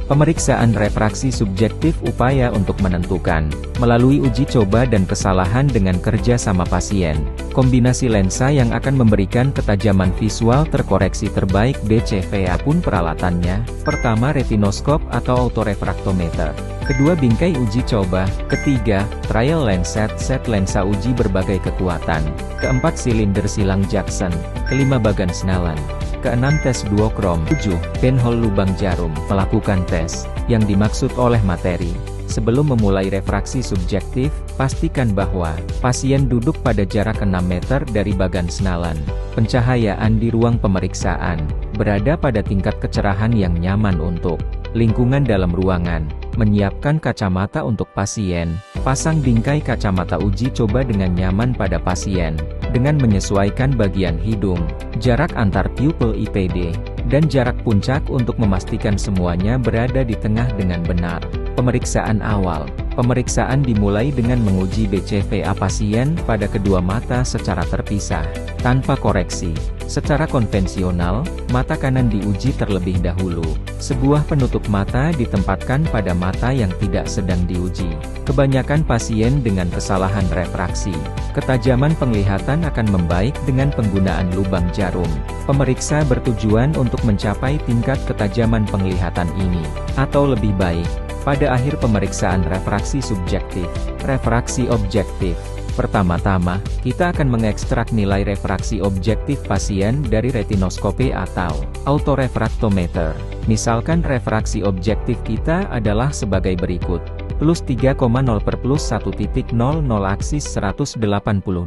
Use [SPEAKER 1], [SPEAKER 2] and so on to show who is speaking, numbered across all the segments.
[SPEAKER 1] Pemeriksaan refraksi subjektif upaya untuk menentukan, melalui uji coba dan kesalahan dengan kerja sama pasien, kombinasi lensa yang akan memberikan ketajaman visual terkoreksi terbaik BCVA pun peralatannya. Pertama, retinoskop atau autorefraktometer. Kedua, bingkai uji coba. Ketiga, trial lens set lensa uji berbagai kekuatan. Keempat, silinder silang Jackson. Kelima, bagan Snellen. Keenam, tes duokrom. 7. Pinhole lubang jarum. Melakukan tes yang dimaksud oleh materi. Sebelum memulai refraksi subjektif, pastikan bahwa pasien duduk pada jarak 6 meter dari bagan Snellen. Pencahayaan di ruang pemeriksaan berada pada tingkat kecerahan yang nyaman untuk lingkungan dalam ruangan. Menyiapkan kacamata untuk pasien. Pasang bingkai kacamata uji coba dengan nyaman pada pasien, dengan menyesuaikan bagian hidung, jarak antar pupil IPD, dan jarak puncak untuk memastikan semuanya berada di tengah dengan benar. Pemeriksaan awal. Pemeriksaan dimulai dengan menguji BCVA pasien pada kedua mata secara terpisah, tanpa koreksi. Secara konvensional, mata kanan diuji terlebih dahulu. Sebuah penutup mata ditempatkan pada mata yang tidak sedang diuji. Kebanyakan pasien dengan kesalahan refraksi, ketajaman penglihatan akan membaik dengan penggunaan lubang jarum. Pemeriksa bertujuan untuk mencapai tingkat ketajaman penglihatan ini, atau lebih baik, pada akhir pemeriksaan refraksi subjektif. Refraksi objektif. Pertama-tama, kita akan mengekstrak nilai refraksi objektif pasien dari retinoskopi atau autorefraktometer. Misalkan refraksi objektif kita adalah sebagai berikut. Plus 3,0 per plus 1,00 aksis 180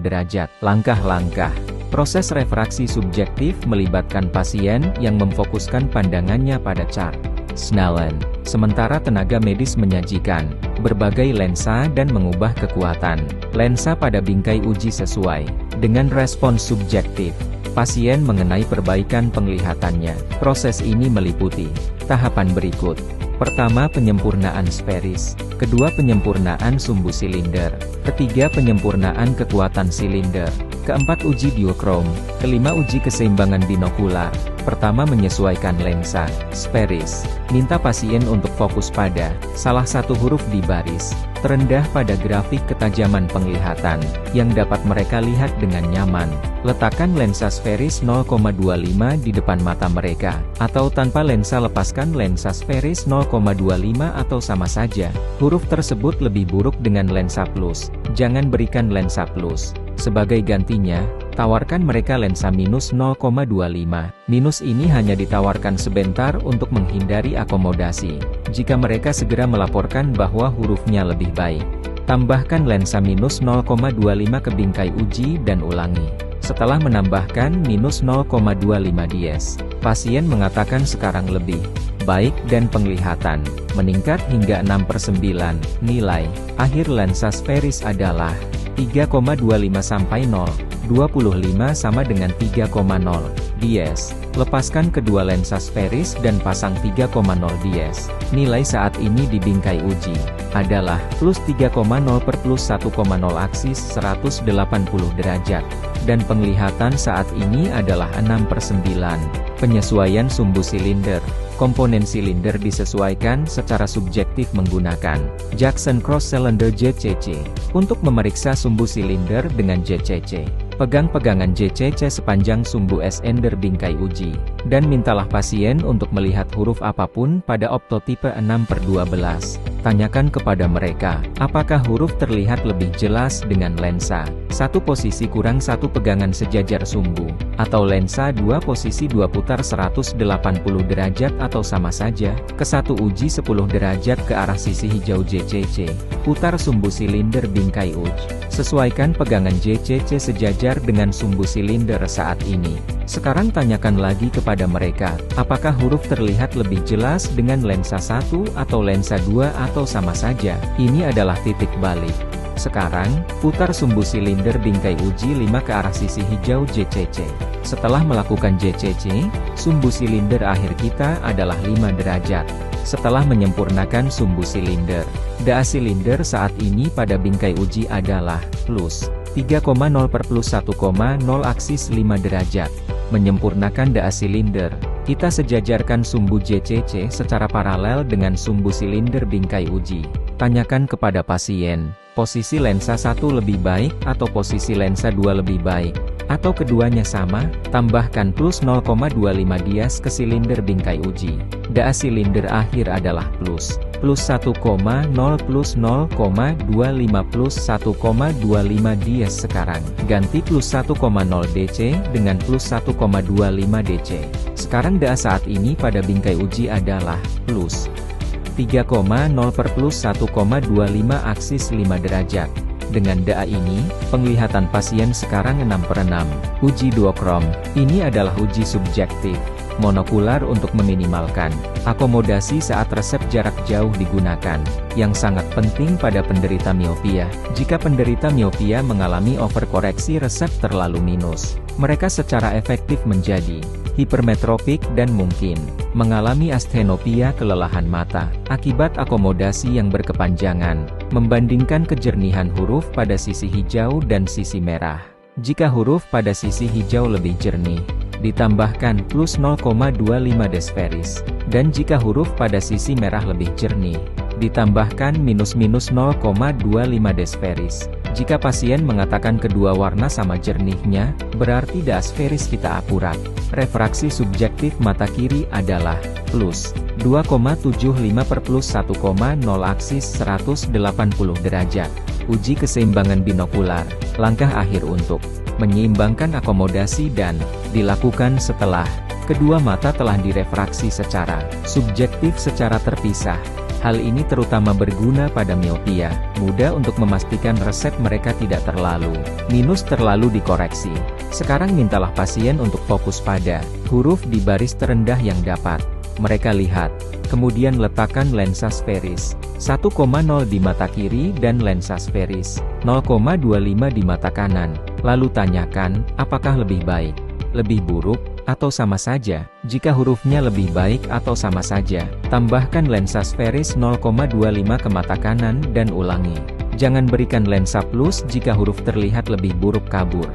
[SPEAKER 1] derajat. Langkah-langkah. Proses refraksi subjektif melibatkan pasien yang memfokuskan pandangannya pada chart Snellen. Sementara tenaga medis menyajikan berbagai lensa dan mengubah kekuatan lensa pada bingkai uji sesuai dengan respons subjektif pasien mengenai perbaikan penglihatannya. Proses ini meliputi tahapan berikut. Pertama, penyempurnaan sferis. Kedua, penyempurnaan sumbu silinder. Ketiga, penyempurnaan kekuatan silinder. Keempat, uji diokrom. Kelima, uji keseimbangan binokular. Pertama, menyesuaikan lensa sferis. Minta pasien untuk fokus pada salah satu huruf di baris terendah pada grafik ketajaman penglihatan yang dapat mereka lihat dengan nyaman. Letakkan lensa sferis 0,25 di depan mata mereka, atau tanpa lensa lepaskan lensa sferis 0,25 atau sama saja. Huruf tersebut lebih buruk dengan lensa plus. Jangan berikan lensa plus. Sebagai gantinya, tawarkan mereka lensa minus 0,25. Minus ini hanya ditawarkan sebentar untuk menghindari akomodasi. Jika mereka segera melaporkan bahwa hurufnya lebih baik, tambahkan lensa minus 0,25 ke bingkai uji dan ulangi. Setelah menambahkan minus 0,25 dies, pasien mengatakan sekarang lebih baik dan penglihatan meningkat hingga 6/9. Nilai akhir lensa sferis adalah 3,25 sampai 0. 25 sama dengan 3,0 dies. Lepaskan kedua lensa sferis dan pasang 3,0 dies. Nilai saat ini di bingkai uji adalah plus 3,0 per plus 1,0 aksis 180 derajat. Dan penglihatan saat ini adalah 6/9. Penyesuaian sumbu silinder. Komponen silinder disesuaikan secara subjektif menggunakan Jackson Cross Cylinder JCC. Untuk memeriksa sumbu silinder dengan JCC, pegang pegangan JCC sepanjang sumbu S-ender bingkai uji, dan mintalah pasien untuk melihat huruf apapun pada optotipe 6/12. Tanyakan kepada mereka, apakah huruf terlihat lebih jelas dengan lensa 1 posisi kurang 1 pegangan sejajar sumbu, atau lensa 2 posisi 2 putar 180 derajat atau sama saja. Ke-1 uji 10 derajat ke arah sisi hijau JCC. Putar sumbu silinder bingkai uji. Sesuaikan pegangan JCC sejajar dengan sumbu silinder saat ini. Sekarang tanyakan lagi kepada mereka, apakah huruf terlihat lebih jelas dengan lensa 1 atau lensa 2 atau sama saja. Ini adalah titik balik. Sekarang, putar sumbu silinder bingkai uji 5 ke arah sisi hijau JCC. Setelah melakukan JCC, sumbu silinder akhir kita adalah 5 derajat. Setelah menyempurnakan sumbu silinder, DA silinder saat ini pada bingkai uji adalah plus 3,0 per plus 1,0 aksis 5 derajat. Menyempurnakan DA silinder, Kita sejajarkan sumbu JCC secara paralel dengan sumbu silinder bingkai uji. Tanyakan kepada pasien, posisi lensa 1 lebih baik atau posisi lensa 2 lebih baik? Atau keduanya sama? Tambahkan plus 0,25 dias ke silinder bingkai uji. DA silinder akhir adalah plus 1,0 plus 0,25 plus 1,25 dias sekarang. Ganti plus 1,0 DC dengan plus 1,25 DC. Sekarang DA saat ini pada bingkai uji adalah plus 3,0 per plus 1,25 aksis 5 derajat. Dengan DA ini, penglihatan pasien sekarang 6/6. Uji duokrom, ini adalah uji subjektif, monokular untuk meminimalkan akomodasi saat resep jarak jauh digunakan, yang sangat penting pada penderita miopia. Jika penderita miopia mengalami overkoreksi resep terlalu minus, mereka secara efektif menjadi hipermetropik dan mungkin mengalami asthenopia kelelahan mata, akibat akomodasi yang berkepanjangan, membandingkan kejernihan huruf pada sisi hijau dan sisi merah. Jika huruf pada sisi hijau lebih jernih, ditambahkan plus 0,25 desferis, dan jika huruf pada sisi merah lebih jernih, ditambahkan minus 0,25 desferis. Jika pasien mengatakan kedua warna sama jernihnya, berarti dasferis kita akurat. Refraksi subjektif mata kiri adalah plus 2,75 per plus 1,0 aksis 180 derajat. Uji keseimbangan binokular, langkah akhir untuk menyeimbangkan akomodasi dan dilakukan setelah kedua mata telah direfraksi secara subjektif secara terpisah. Hal ini terutama berguna pada miopia, mudah untuk memastikan resep mereka tidak terlalu dikoreksi. Sekarang mintalah pasien untuk fokus pada huruf di baris terendah yang dapat mereka lihat. Kemudian letakkan lensa sferis 1,0 di mata kiri dan lensa sferis 0,25 di mata kanan. Lalu tanyakan, apakah lebih baik, lebih buruk, atau sama saja? Jika hurufnya lebih baik atau sama saja, tambahkan lensa sferis 0,25 ke mata kanan dan ulangi. Jangan berikan lensa plus jika huruf terlihat lebih buruk kabur.